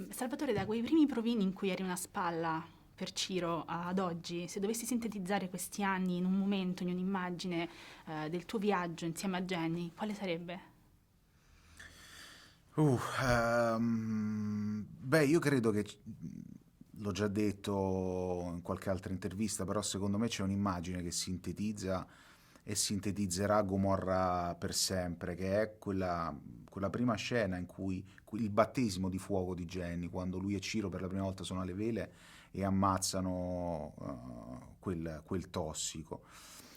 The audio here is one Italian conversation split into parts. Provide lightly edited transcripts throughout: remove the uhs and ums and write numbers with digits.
Salvatore, da quei primi provini in cui eri una spalla per Ciro ad oggi, se dovessi sintetizzare questi anni in un momento, in un'immagine del tuo viaggio insieme a Jenny, quale sarebbe? Beh, io credo che, l'ho già detto in qualche altra intervista, però secondo me c'è un'immagine che sintetizza e sintetizzerà Gomorra per sempre, che è quella prima scena in cui il battesimo di fuoco di Jenny, quando lui e Ciro per la prima volta sono alle vele e ammazzano quel tossico.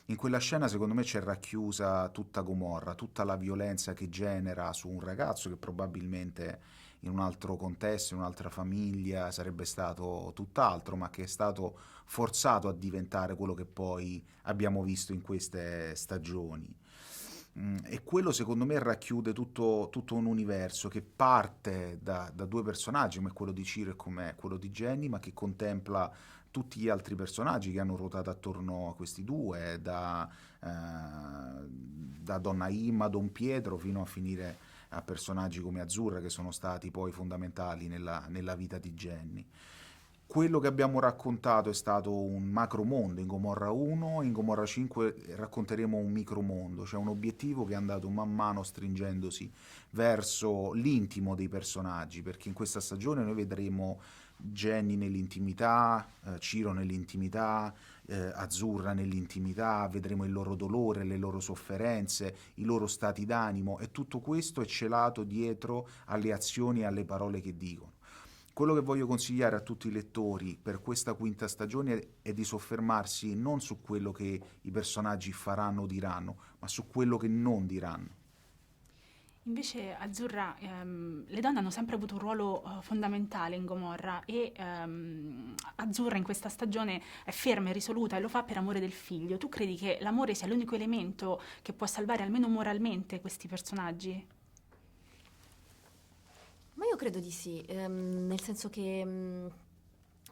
In quella scena secondo me c'è racchiusa tutta Gomorra, tutta la violenza che genera su un ragazzo che probabilmente in un altro contesto, in un'altra famiglia sarebbe stato tutt'altro, ma che è stato forzato a diventare quello che poi abbiamo visto in queste stagioni. E quello secondo me racchiude tutto un universo che parte da due personaggi, come quello di Ciro e come quello di Jenny, ma che contempla tutti gli altri personaggi che hanno ruotato attorno a questi due, da Donna Imma, Don Pietro, fino a finire a personaggi come Azzurra, che sono stati poi fondamentali nella vita di Jenny. Quello che abbiamo raccontato è stato un macromondo in Gomorra 1, in Gomorra 5 racconteremo un micromondo, cioè un obiettivo che è andato man mano stringendosi verso l'intimo dei personaggi, perché in questa stagione noi vedremo Jenny nell'intimità, Ciro nell'intimità, Azzurra nell'intimità, vedremo il loro dolore, le loro sofferenze, i loro stati d'animo e tutto questo è celato dietro alle azioni e alle parole che dicono. Quello che voglio consigliare a tutti i lettori per questa quinta stagione è di soffermarsi non su quello che i personaggi faranno o diranno, ma su quello che non diranno. Invece Azzurra, le donne hanno sempre avuto un ruolo fondamentale in Gomorra e Azzurra in questa stagione è ferma e risoluta e lo fa per amore del figlio. Tu credi che l'amore sia l'unico elemento che può salvare almeno moralmente questi personaggi? Ma io credo di sì, nel senso che,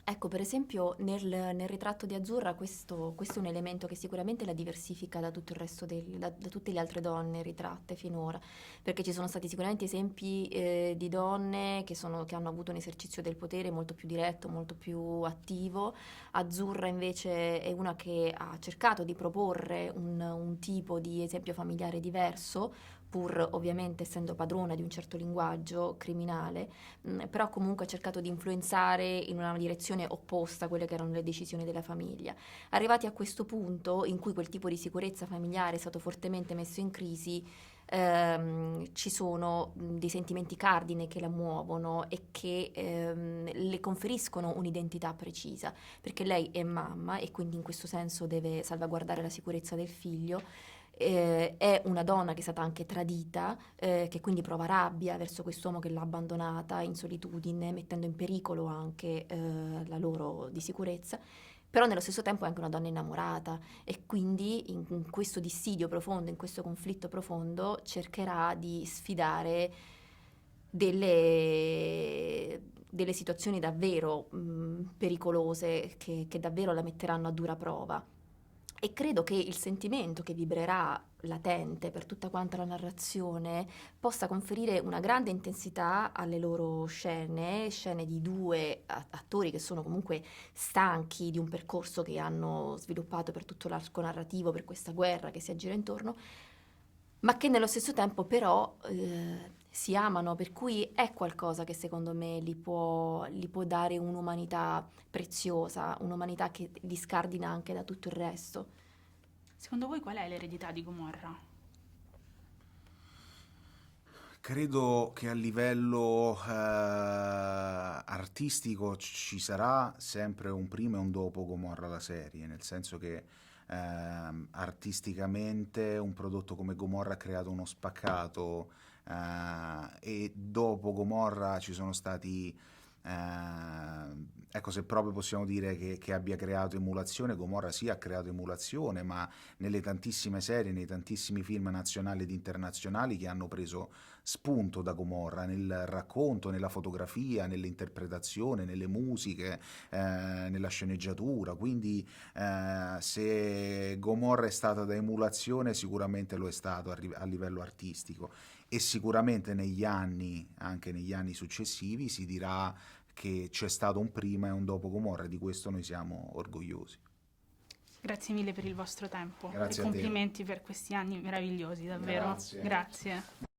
ecco, per esempio, nel ritratto di Azzurra questo è un elemento che sicuramente la diversifica da tutto il resto da tutte le altre donne ritratte finora, perché ci sono stati sicuramente esempi di donne che hanno avuto un esercizio del potere molto più diretto, molto più attivo. Azzurra invece è una che ha cercato di proporre un tipo di esempio familiare diverso, pur ovviamente essendo padrona di un certo linguaggio criminale, però comunque ha cercato di influenzare in una direzione opposta a quelle che erano le decisioni della famiglia. Arrivati a questo punto in cui quel tipo di sicurezza familiare è stato fortemente messo in crisi, ci sono dei sentimenti cardine che la muovono e che le conferiscono un'identità precisa, perché lei è mamma e quindi in questo senso deve salvaguardare la sicurezza del figlio, è una donna che è stata anche tradita, che quindi prova rabbia verso quest'uomo che l'ha abbandonata in solitudine, mettendo in pericolo anche la loro di sicurezza. Però nello stesso tempo è anche una donna innamorata e quindi in questo dissidio profondo, in questo conflitto profondo, cercherà di sfidare delle situazioni davvero pericolose che davvero la metteranno a dura prova. E credo che il sentimento che vibrerà latente per tutta quanta la narrazione possa conferire una grande intensità alle loro scene, scene di due attori che sono comunque stanchi di un percorso che hanno sviluppato per tutto l'arco narrativo, per questa guerra che si aggira intorno, ma che nello stesso tempo però si amano, per cui è qualcosa che secondo me gli può dare un'umanità preziosa, un'umanità che li scardina anche da tutto il resto. Secondo voi qual è l'eredità di Gomorra? Credo che a livello artistico ci sarà sempre un prima e un dopo Gomorra la serie, nel senso che artisticamente un prodotto come Gomorra ha creato uno spaccato e dopo Gomorra ci sono stati ecco, se proprio possiamo dire che abbia creato emulazione, Gomorra sì ha creato emulazione, ma nelle tantissime serie, nei tantissimi film nazionali ed internazionali che hanno preso spunto da Gomorra, nel racconto, nella fotografia, nell'interpretazione, nelle musiche, nella sceneggiatura. Quindi se Gomorra è stata da emulazione, sicuramente lo è stato a livello artistico. e sicuramente anche negli anni successivi, si dirà che c'è stato un prima e un dopo Gomorra, e di questo noi siamo orgogliosi. Grazie mille per il vostro tempo Grazie e a te. complimenti per questi anni meravigliosi, davvero. Grazie. Grazie.